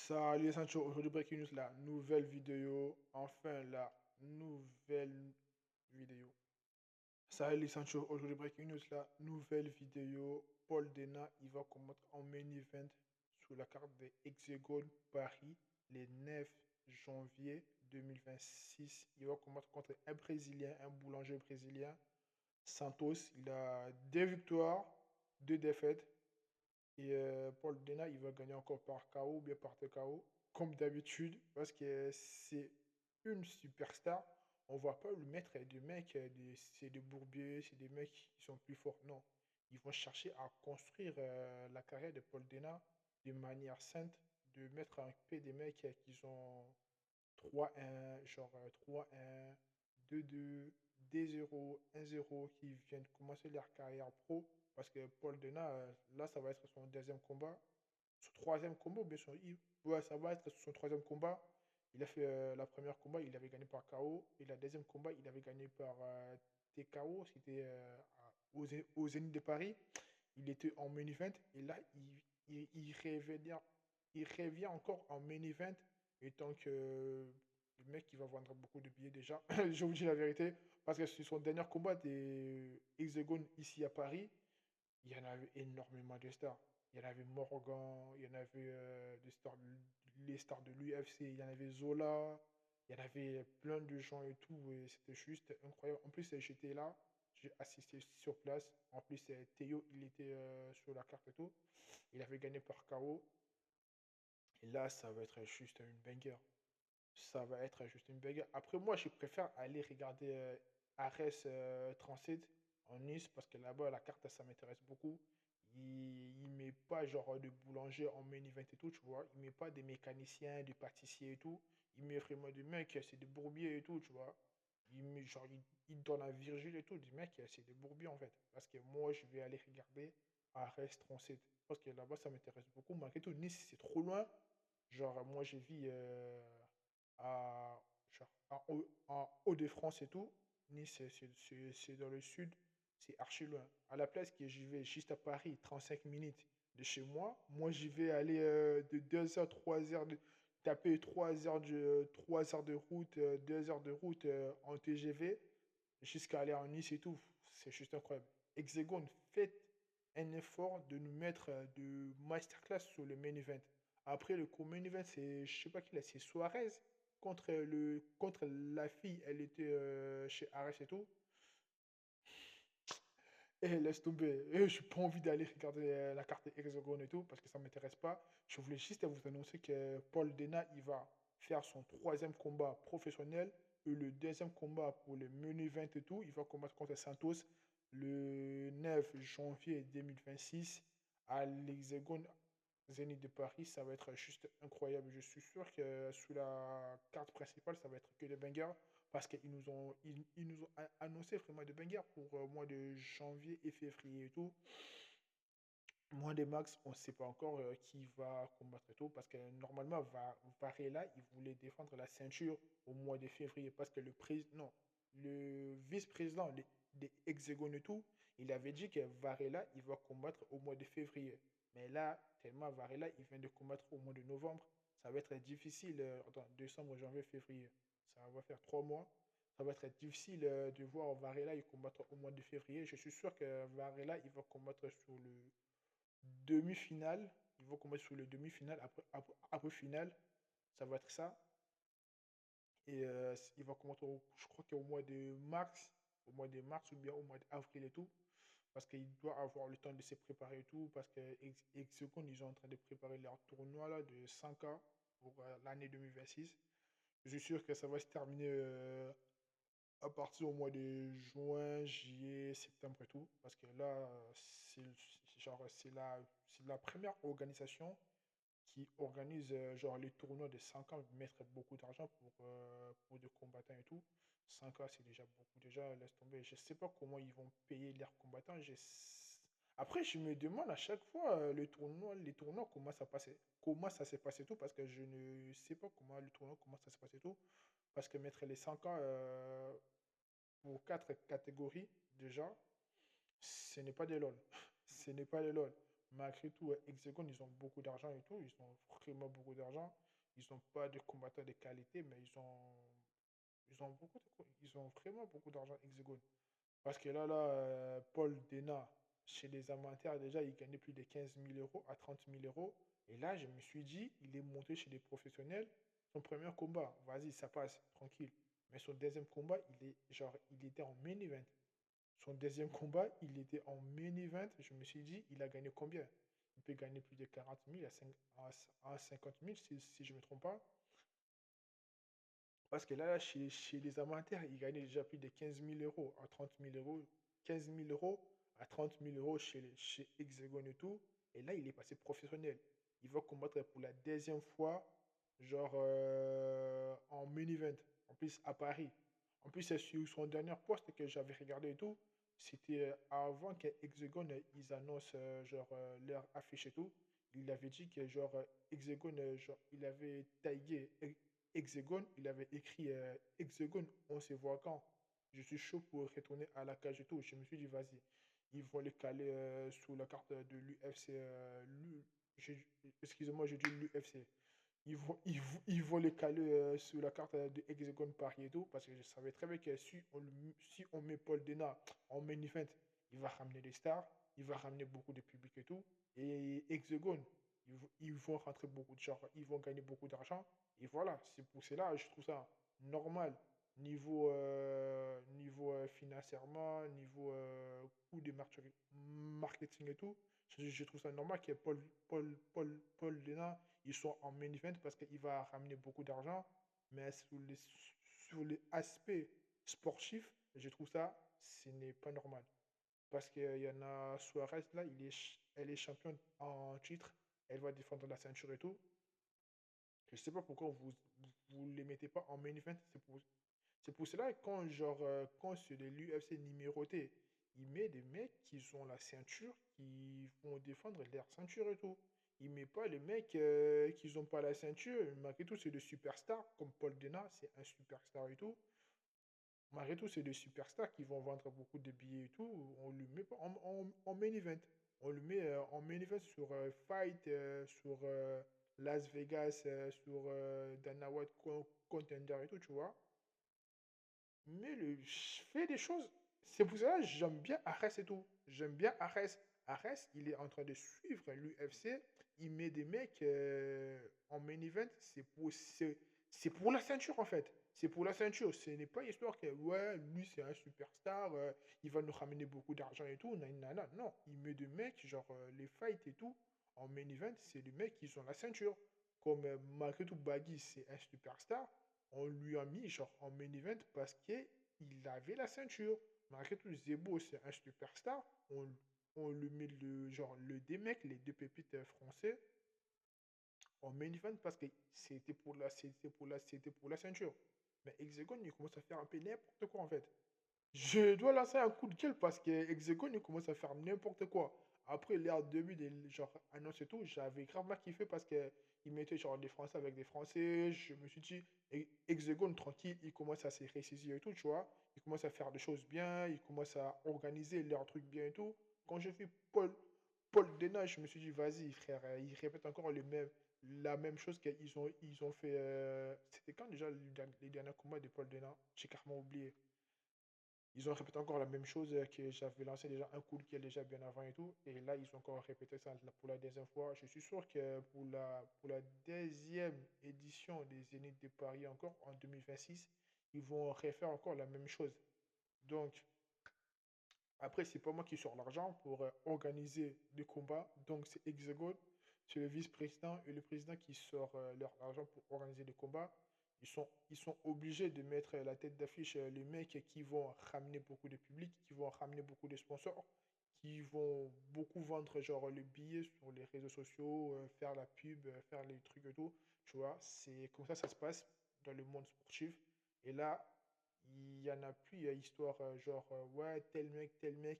Salut Sancho, aujourd'hui Breaking News, la nouvelle vidéo, enfin la nouvelle vidéo. Salut Sancho, aujourd'hui Breaking News, la nouvelle vidéo. Paul Dena, il va combattre en main event sur la carte des Hexagone Paris le 9 janvier 2026. Il va combattre contre un Brésilien, un boulanger brésilien, Santos. Il a deux victoires, deux défaites. Et Paul Dena, il va gagner encore par KO ou bien par TKO, comme d'habitude, parce que c'est une superstar. On va pas lui mettre des mecs, c'est des bourbiers, c'est des mecs qui sont plus forts. Non. Ils vont chercher à construire la carrière de Paul Dena de manière sainte, de mettre en paix des mecs qui sont 3-1, genre 3-1, 2-2, 2-0, 1-0, qui viennent commencer leur carrière pro. Parce que Paul Dena, là, ça va être son deuxième combat. Son troisième combat, ou bien son... Ouais, ça va être son troisième combat. Il a fait la première combat, il avait gagné par KO. Et la deuxième combat, il avait gagné par TKO. C'était au Zénith de Paris. Il était en main event. Et là, il revient encore en main event. Et tant que le mec qui va vendre beaucoup de billets déjà, je vous dis la vérité, parce que sur son dernier combat des Hexagones ici à Paris, il y en avait énormément de stars. Il y en avait Morgan, il y en avait des stars, les stars de l'UFC, il y en avait Zola, il y en avait plein de gens et tout, et c'était juste incroyable. En plus, j'étais là, j'ai assisté sur place. En plus, Théo, il était sur la carte et tout. Il avait gagné par KO. Et là, ça va être juste une banger. Ça va être juste une bagarre. Après, moi, je préfère aller regarder Ares Transit en Nice parce que là-bas, la carte, ça m'intéresse beaucoup. Il met pas genre de boulanger en main event et tout, tu vois. Il met pas des mécaniciens, des pâtissiers et tout. Il met vraiment des mecs, c'est des bourbiers et tout, tu vois. Il donne à Virgile et tout, des mecs, c'est des bourbiers en fait. Parce que moi, je vais aller regarder Ares Transit. Parce que là-bas, ça m'intéresse beaucoup. Malgré tout, Nice, c'est trop loin. Genre, moi, je vis à, genre, en Hauts-de-France et tout. Nice, c'est dans le sud, c'est archi loin. À la place que j'y vais juste à Paris, 35 minutes de chez moi, moi j'y vais aller de 2 heures, 3 heures, taper 3 heures, 3 heures de route, 2 heures de route en TGV jusqu'à aller en Nice et tout. C'est juste incroyable. Hexagone, faites un effort de nous mettre de masterclass sur le main event. Après, le co-main event, c'est, je sais pas qui là, c'est Suarez contre la fille. Elle était chez Ares et tout. Et laisse tomber. Et je n'ai pas envie d'aller regarder la carte hexagone et tout parce que ça ne m'intéresse pas. Je voulais juste vous annoncer que Paul Dena, il va faire son troisième combat professionnel et le deuxième combat pour le menu 20 et tout. Il va combattre contre Santos le 9 janvier 2026 à l'Hexagone Zénith de Paris. Ça va être juste incroyable. Je suis sûr que sur la carte principale, ça va être que des bangers parce qu'ils nous ont annoncé vraiment des bangers pour le mois de janvier et février et tout. Mois de max, on ne sait pas encore qui va combattre et tout parce que normalement, Varela, il voulait défendre la ceinture au mois de février parce que non, le vice-président des Hexagones et tout, il avait dit que Varela, il va combattre au mois de février. Mais là, tellement Varela, il vient de combattre au mois de novembre, ça va être difficile. Attends, décembre, janvier, février, ça va faire 3 mois. Ça va être difficile de voir Varela il combattre au mois de février. Je suis sûr que Varela, il va combattre sur le demi-finale. Ils vont combattre sur le demi-finale. Après finale, ça va être ça. Et il va combattre, je crois qu'au mois de mars, ou bien au mois d'avril et tout. Parce qu'il doit avoir le temps de se préparer et tout. Parce que Hexagon, ils sont en train de préparer leur tournoi là, de 5 ans pour l'année 2026. Je suis sûr que ça va se terminer à partir au mois de juin, juillet, septembre et tout. Parce que là, c'est la première organisation qui organise genre les tournois de 5 ans, mettre beaucoup d'argent pour des combattants et tout. 5 ans, c'est déjà beaucoup. Déjà, laisse tomber. Je sais pas comment ils vont payer leurs combattants. Après, je me demande à chaque fois les tournois, comment ça s'est passé tout, parce que je ne sais pas comment le tournoi, comment ça s'est passé tout. Parce que mettre les 5 ans pour 4 catégories, déjà, ce n'est pas des LOL. Ce n'est pas des LOL. Malgré tout, Hexagon, ils ont beaucoup d'argent et tout. Ils ont vraiment beaucoup d'argent. Ils n'ont pas de combattants de qualité, mais ils ont vraiment beaucoup d'argent, Hexagon. Parce que Paul Dena, chez les amateurs, déjà, il gagnait plus de 15 000 € à 30 000 €. Et là, je me suis dit, il est monté chez les professionnels. Son premier combat, vas-y, ça passe, tranquille. Mais son deuxième combat, il était en main event. Son deuxième combat, il était en main event. Je me suis dit, il a gagné combien? Il peut gagner plus de 40 000 à 50 000 si je ne me trompe pas. Parce que chez les amateurs, il gagnait déjà plus de 15 000 € à 30 000 €. 15 000 € à 30 000 € chez Hexagon et tout. Et là, il est passé professionnel. Il va combattre pour la deuxième fois, en main event. En plus, à Paris. En plus, c'est sur son dernier poste que j'avais regardé et tout. C'était avant que Hexagon, ils annoncent leur affiche et tout. Il avait dit que Hexagon, il avait tagué Hexagone, il avait écrit Hexagone, on se voit quand. Je suis chaud pour retourner à la cage et tout. Je me suis dit, vas-y, ils vont les caler sous la carte de l'UFC. Excusez-moi, j'ai dit l'UFC. Ils vont les caler sous la carte de Hexagone Paris et tout, parce que je savais très bien que si on met Paul Dena en main event, il va ramener des stars, il va ramener beaucoup de public et tout. Et Hexagone, ils vont rentrer beaucoup de gens, ils vont gagner beaucoup d'argent. Et voilà, c'est pour cela, je trouve ça normal. Niveau financièrement, niveau coût de marketing et tout, je trouve ça normal que Paul Lena, ils sont en main event parce qu'il va ramener beaucoup d'argent. Mais sur les aspects sportifs, je trouve ça, ce n'est pas normal. Parce qu'il y en a Suarez, là, elle est championne en titre. Elle va défendre la ceinture et tout. Je sais pas pourquoi vous les mettez pas en main event. C'est pour cela que quand c'est de l'UFC numéroté, il met des mecs qui ont la ceinture, qui vont défendre leur ceinture et tout. Il met pas les mecs qui n'ont pas la ceinture. Malgré tout, c'est des superstars, comme Paul Dena, c'est un superstar et tout. Malgré tout, c'est des superstars qui vont vendre beaucoup de billets et tout. On lui met pas en main event. On le met en main event sur Fight, sur Las Vegas, sur Dana White Contender et tout, tu vois. Mais je fais des choses. C'est pour ça que j'aime bien Ares et tout. J'aime bien Ares. Ares, il est en train de suivre l'UFC. Il met des mecs en main event. C'est pour la ceinture, en fait. C'est pour la ceinture. Ce n'est pas histoire que, ouais, lui, c'est un superstar. Il va nous ramener beaucoup d'argent et tout. Nanana. Non, il met des mecs, les fights et tout. En main event, c'est des mecs qui ont la ceinture. Comme malgré tout, Baggy, c'est un superstar. On lui a mis en main event parce qu'il avait la ceinture. Malgré tout, Zebo, c'est un superstar. On lui met le deux mecs, les deux pépites français, en main event parce que c'était pour la ceinture. Mais Hexagon, il commence à faire un peu n'importe quoi en fait. Je dois lancer un coup de gueule parce que Hexagon, il commence à faire n'importe quoi. Après, l'air début des annonces et tout, j'avais gravement kiffé parce que il mettait des Français avec des Français. Je me suis dit, Hexagon, tranquille, il commence à se ressaisir et tout, tu vois. Il commence à faire des choses bien, il commence à organiser leurs trucs bien et tout. Quand j'ai vu Paul Dena, je me suis dit, vas-y, frère, il répète encore la même chose ils ont fait. C'était quand déjà les derniers combats de Paul Dena? J'ai carrément oublié. Ils ont répété encore la même chose que j'avais lancé déjà un coup de gueule déjà bien avant et tout. Et là, ils ont encore répété ça pour la deuxième fois. Je suis sûr que pour la deuxième édition des Zénith de Paris encore en 2026, ils vont refaire encore la même chose. Donc, après, c'est pas moi qui sors l'argent pour organiser des combats. Donc, c'est Hexagone, c'est le vice-président et le président qui sort leur argent pour organiser des combats. Ils sont obligés de mettre la tête d'affiche les mecs qui vont ramener beaucoup de public, qui vont ramener beaucoup de sponsors, qui vont beaucoup vendre les billets sur les réseaux sociaux, faire la pub, faire les trucs et tout. Tu vois, c'est comme ça se passe dans le monde sportif. Et là, il y en a plus histoire ouais, tel mec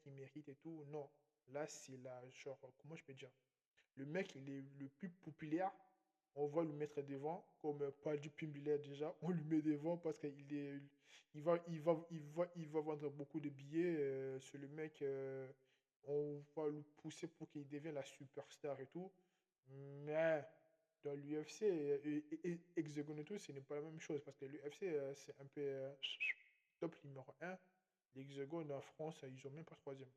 il mérite et tout. Non, là c'est la comment je peux dire, le mec il est le plus populaire, on va le mettre devant comme pas du Pimbulaire déjà, on lui met devant parce qu'il est il va vendre beaucoup de billets, c'est le mec on va le pousser pour qu'il devienne la superstar et tout. Mais dans l'UFC et Hexagon et tout, ce n'est pas la même chose parce que l'UFC, c'est un peu top numéro un. L'Hexagone en France, ils ont même pas troisième.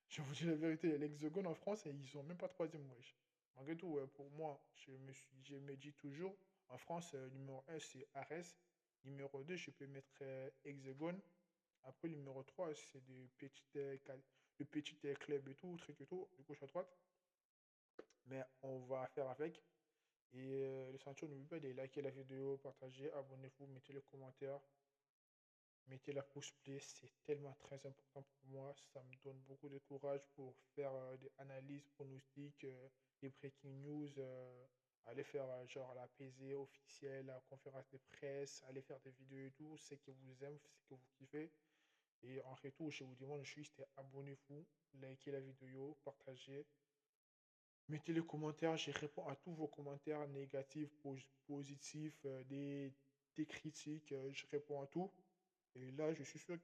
Je vous dis la vérité, l'Hexagone en France, ils ont même pas troisième, wesh. Malgré tout, pour moi, je me dis toujours, en France, numéro un c'est Ares. Numéro 2 je peux mettre Hexagone. Après, numéro 3 c'est de petites clubs et tout, truc et tout, de gauche à droite. Mais on va faire avec. Et les ceintures, n'oubliez pas de liker la vidéo, partager, abonnez-vous, mettez les commentaires, mettez la pouce bleu, c'est tellement très important pour moi. Ça me donne beaucoup de courage pour faire des analyses, pronostics, des breaking news, aller faire genre la PZ officielle, la conférence de presse, aller faire des vidéos et tout. C'est que vous aimez, c'est que vous kiffez. Et en retour, je vous demande juste abonnez-vous, likez la vidéo, partagez. Mettez les commentaires, je réponds à tous vos commentaires négatifs, positifs, des critiques, je réponds à tout. Et là, je suis sûr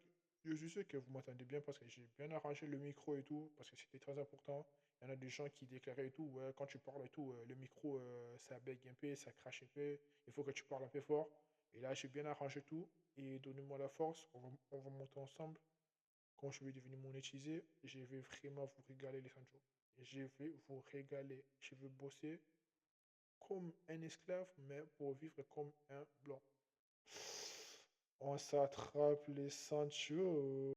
que vous m'entendez bien parce que j'ai bien arrangé le micro et tout, parce que c'était très important. Il y en a des gens qui déclaraient et tout, ouais, quand tu parles et tout, le micro, ça bègue un peu, ça crache un peu, il faut que tu parles un peu fort. Et là, j'ai bien arrangé tout. Et donnez-moi la force, on va monter ensemble. Quand je vais devenir monétisé, je vais vraiment vous régaler, les Sancho. Je vais vous régaler. Je vais bosser comme un esclave, mais pour vivre comme un blanc. On s'attrape les Sancho.